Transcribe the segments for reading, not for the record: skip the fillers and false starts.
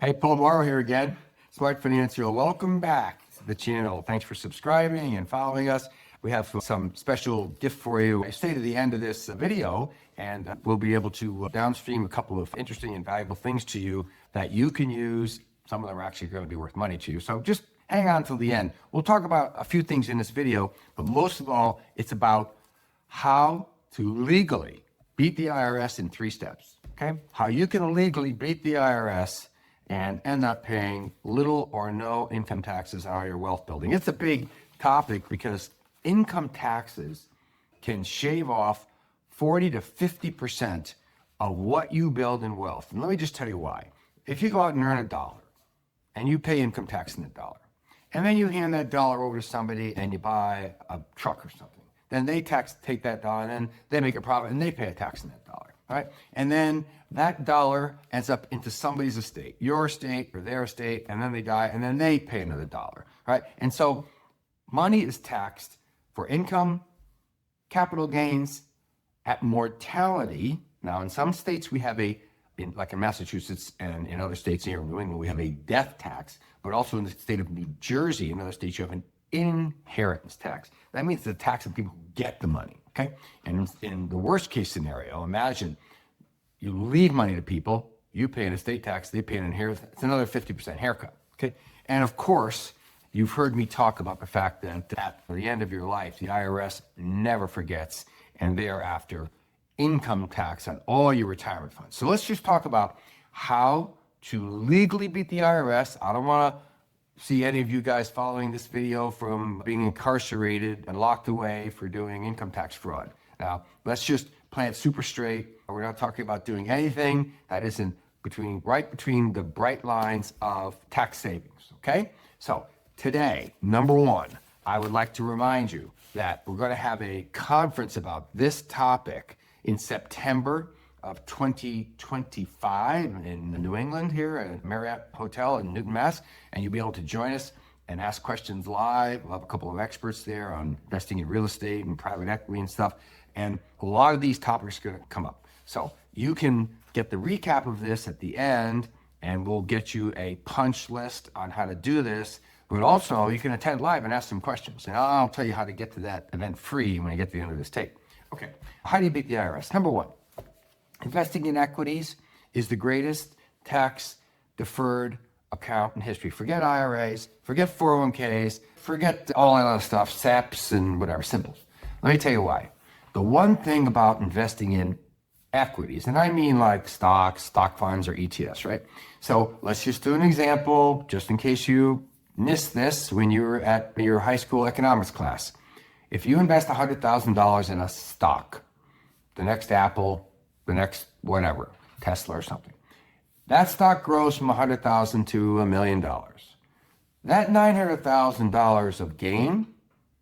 Hey, Paul Mauro here again, Smart Financial. Welcome back to the channel. Thanks for subscribing and following us. We have some special gift for you. Stay to the end of this video and we'll be able to downstream a couple of interesting and valuable things to you that you can use. Some of them are actually going to be worth money to you. So just hang on till the end. We'll talk about a few things in this video, but most of all, it's about how to legally beat the IRS in 3 steps, okay? How you can legally beat the IRS and end up paying little or no income taxes on your wealth building. It's a big topic because income taxes can shave off 40 to 50% of what you build in wealth. And let me just tell you why. If you go out and earn $1 and you pay income tax on $1, and then you hand that dollar over to somebody and you buy a truck or something, then they take that dollar and then they make a profit and they pay a tax on that dollar, right? And then that dollar ends up into somebody's estate, your estate or their estate, and then they die and then they pay another dollar, right? And so money is taxed for income, capital gains, at mortality. Now in some states we have like in Massachusetts and in other states here in New England, we have a death tax, but also in the state of New Jersey and other states you have an inheritance tax. That means the tax of people who get the money, okay? And in the worst case scenario, imagine you leave money to people, you pay an estate tax, they pay an inheritance, it's another 50% haircut, okay? And of course, you've heard me talk about the fact that at the end of your life, the IRS never forgets, and thereafter, income tax on all your retirement funds. So let's just talk about how to legally beat the IRS. I don't want to see any of you guys following this video from being incarcerated and locked away for doing income tax fraud. Now, let's just play it super straight. We're not talking about doing anything that isn't right between the bright lines of tax savings, okay? So today, number one, I would like to remind you that we're going to have a conference about this topic in September of 2025 in New England here at Marriott Hotel in Newton, Mass. And you'll be able to join us and ask questions live. We'll have a couple of experts there on investing in real estate and private equity and stuff. And a lot of these topics are going to come up. So you can get the recap of this at the end, and we'll get you a punch list on how to do this. But also, you can attend live and ask some questions. And I'll tell you how to get to that event free when I get to the end of this tape. Okay, how do you beat the IRS? Number one, investing in equities is the greatest tax-deferred account in history. Forget IRAs, forget 401ks, forget all that other stuff, SEPs and whatever, symbols. Let me tell you why. The one thing about investing in equities, and I mean like stocks, stock funds, or ETFs, right? So let's just do an example, just in case you missed this when you were at your high school economics class. If you invest $100,000 in a stock, the next Apple, the next whatever, Tesla or something, that stock grows from $100,000 to $1 million. That $900,000 of gain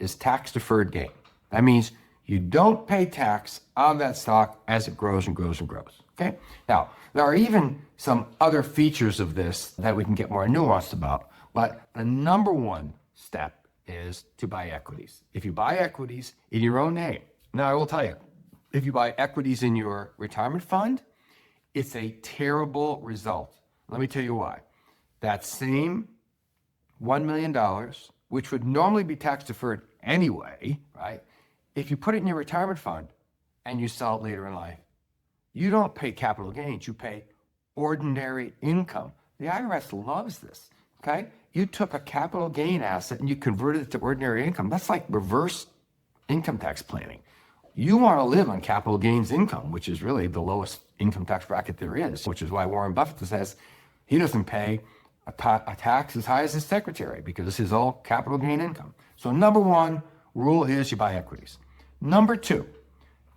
is tax-deferred gain. That means you don't pay tax on that stock as it grows and grows and grows, okay? Now, there are even some other features of this that we can get more nuanced about, but the number one step is to buy equities. If you buy equities in your own name, now I will tell you, if you buy equities in your retirement fund, it's a terrible result. Let me tell you why. That same $1 million, which would normally be tax deferred anyway, right? If you put it in your retirement fund and you sell it later in life, you don't pay capital gains, you pay ordinary income. The IRS loves this, okay? You took a capital gain asset and you converted it to ordinary income. That's like reverse income tax planning. You want to live on capital gains income, which is really the lowest income tax bracket there is, which is why Warren Buffett says he doesn't pay a tax as high as his secretary because this is all capital gain income. So number one rule is you buy equities. Number two,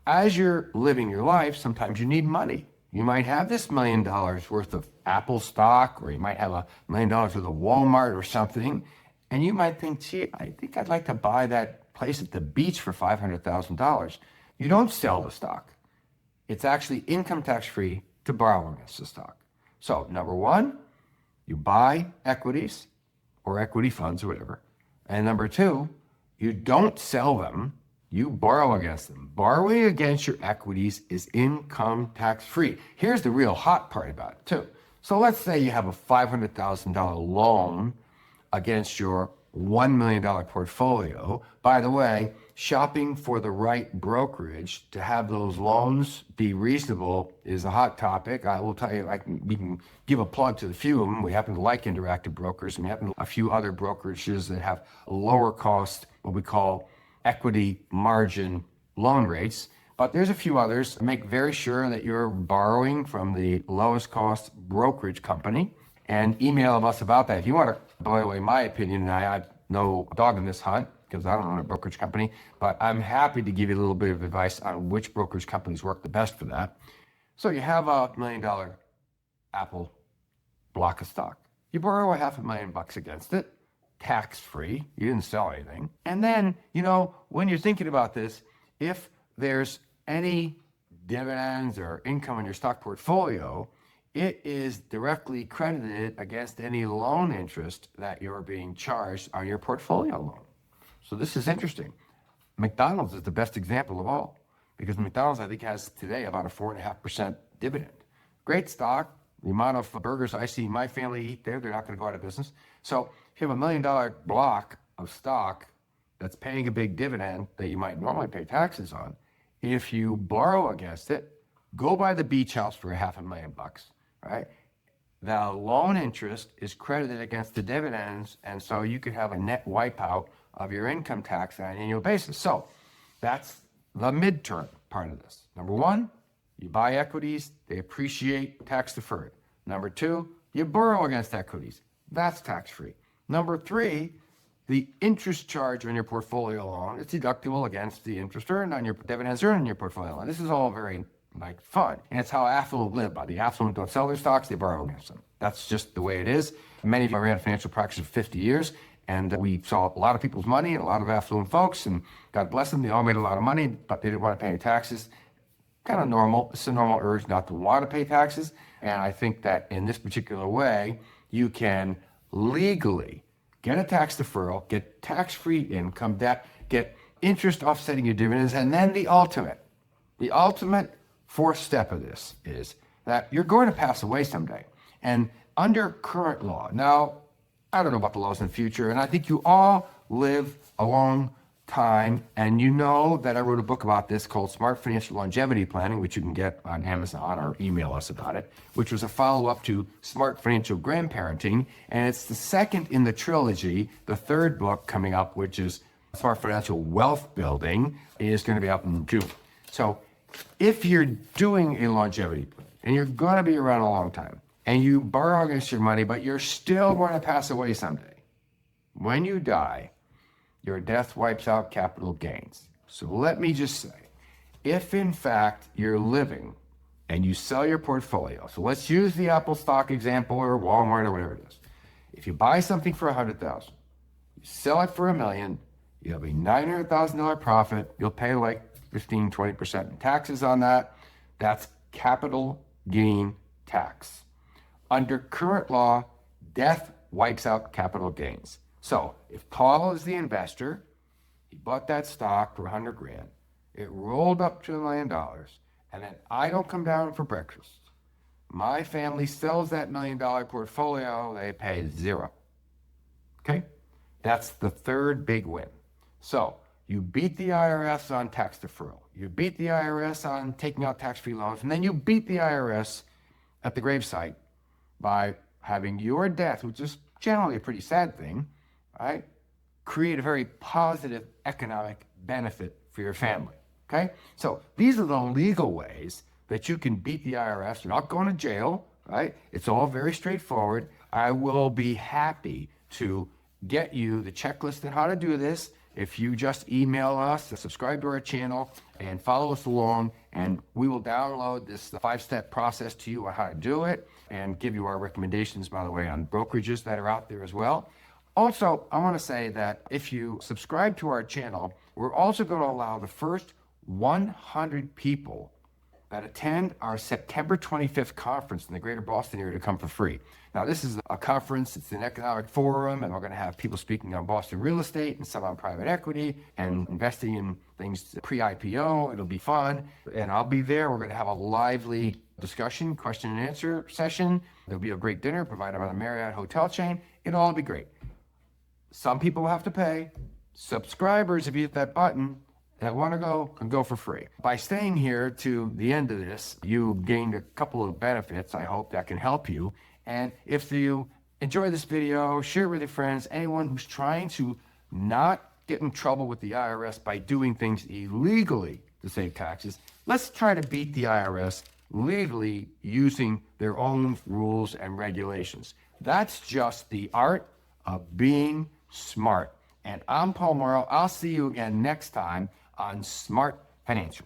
as you're living your life, sometimes you need money. You might have this $1 million worth of Apple stock, or you might have $1 million worth of Walmart or something, and you might think, gee, I think I'd like to buy that place at the beach for $500,000. You don't sell the stock. It's actually income tax free to borrow against the stock. So number one, you buy equities or equity funds or whatever. And number two, you don't sell them, you borrow against them. Borrowing against your equities is income tax free. Here's the real hot part about it too. So let's say you have a $500,000 loan against your $1 million portfolio. By the way, shopping for the right brokerage to have those loans be reasonable is a hot topic. I will tell you, we can give a plug to a few of them. We happen to like Interactive Brokers, and we happen to a few other brokerages that have lower cost, what we call equity margin loan rates. But there's a few others. Make very sure that you're borrowing from the lowest cost brokerage company, and email us about that. If you want to, by the way, my opinion, and I have no dog in this hunt because I don't own a brokerage company, but I'm happy to give you a little bit of advice on which brokerage companies work the best for that. So you have a $1 million Apple block of stock. You borrow a $500,000 against it, tax-free. You didn't sell anything. And then, when you're thinking about this, if there's any dividends or income in your stock portfolio, it is directly credited against any loan interest that you're being charged on your portfolio loan. So this is interesting. McDonald's is the best example of all, because McDonald's, I think, has today about a 4.5% dividend. Great stock. The amount of burgers I see my family eat there, they're not going to go out of business. So if you have $1 million block of stock that's paying a big dividend that you might normally pay taxes on, if you borrow against it, go buy the beach house for $500,000. Right? The loan interest is credited against the dividends, and so you could have a net wipeout of your income tax on an annual basis. So that's the midterm part of this. Number one, you buy equities, they appreciate, tax deferred. Number two, you borrow against equities, that's tax free. Number three, the interest charge on your portfolio loan is deductible against the interest earned on your dividends earned on your portfolio loan. This is all very fun. And it's how affluent live by. The affluent don't sell their stocks, they borrow against them. That's just the way it is. Many of you ran a financial practice for 50 years, and we saw a lot of people's money and a lot of affluent folks, and God bless them, they all made a lot of money, but they didn't want to pay any taxes. Kind of normal. It's a normal urge not to want to pay taxes. And I think that in this particular way, you can legally get a tax deferral, get tax-free income, get interest offsetting your dividends, and then the ultimate fourth step of this is that you're going to pass away someday. And under current law, now, I don't know about the laws in the future, and I think you all live a long time, and you know that I wrote a book about this called Smart Financial Longevity Planning, which you can get on Amazon or email us about it, which was a follow-up to Smart Financial Grandparenting, and it's the second in the trilogy. The third book coming up, which is Smart Financial Wealth Building, is going to be out in June. So if you're doing a longevity plan, and you're going to be around a long time, and you borrow against your money, but you're still going to pass away someday, when you die, your death wipes out capital gains. So let me just say, if in fact you're living and you sell your portfolio, so let's use the Apple stock example or Walmart or whatever it is. If you buy something for $100,000, you sell it for $1 million, you have a $900,000 profit, you'll pay like 15, 20% in taxes on that. That's capital gain tax. Under current law, death wipes out capital gains. So if Paul is the investor, he bought that stock for $100,000, it rolled up to $1 million, and then I don't come down for breakfast. My family sells that $1 million portfolio, they pay zero. Okay? That's the third big win. So you beat the IRS on tax deferral, you beat the IRS on taking out tax-free loans, and then you beat the IRS at the gravesite by having your death, which is generally a pretty sad thing, right, create a very positive economic benefit for your family, okay? So these are the legal ways that you can beat the IRS. You're not going to jail, right? It's all very straightforward. I will be happy to get you the checklist on how to do this. If you just email us, subscribe to our channel, and follow us along, and we will download this 5-step process to you on how to do it, and give you our recommendations, by the way, on brokerages that are out there as well. Also, I want to say that if you subscribe to our channel, we're also going to allow the first 100 people that attend our September 25th conference in the greater Boston area to come for free. Now, this is a conference, it's an economic forum, and we're going to have people speaking on Boston real estate and some on private equity and investing in things pre-IPO. It'll be fun, and I'll be there. We're going to have a lively discussion, question and answer session. There'll be a great dinner provided by the Marriott hotel chain. It'll all be great. Some people have to pay. Subscribers, if you hit that button, that want to go, can go for free. By staying here to the end of this, you gained a couple of benefits, I hope, that can help you. And if you enjoy this video, share it with your friends, anyone who's trying to not get in trouble with the IRS by doing things illegally to save taxes. Let's try to beat the IRS legally using their own rules and regulations. That's just the art of being smart. And I'm Paul Mauro. I'll see you again next time on Smart Financial.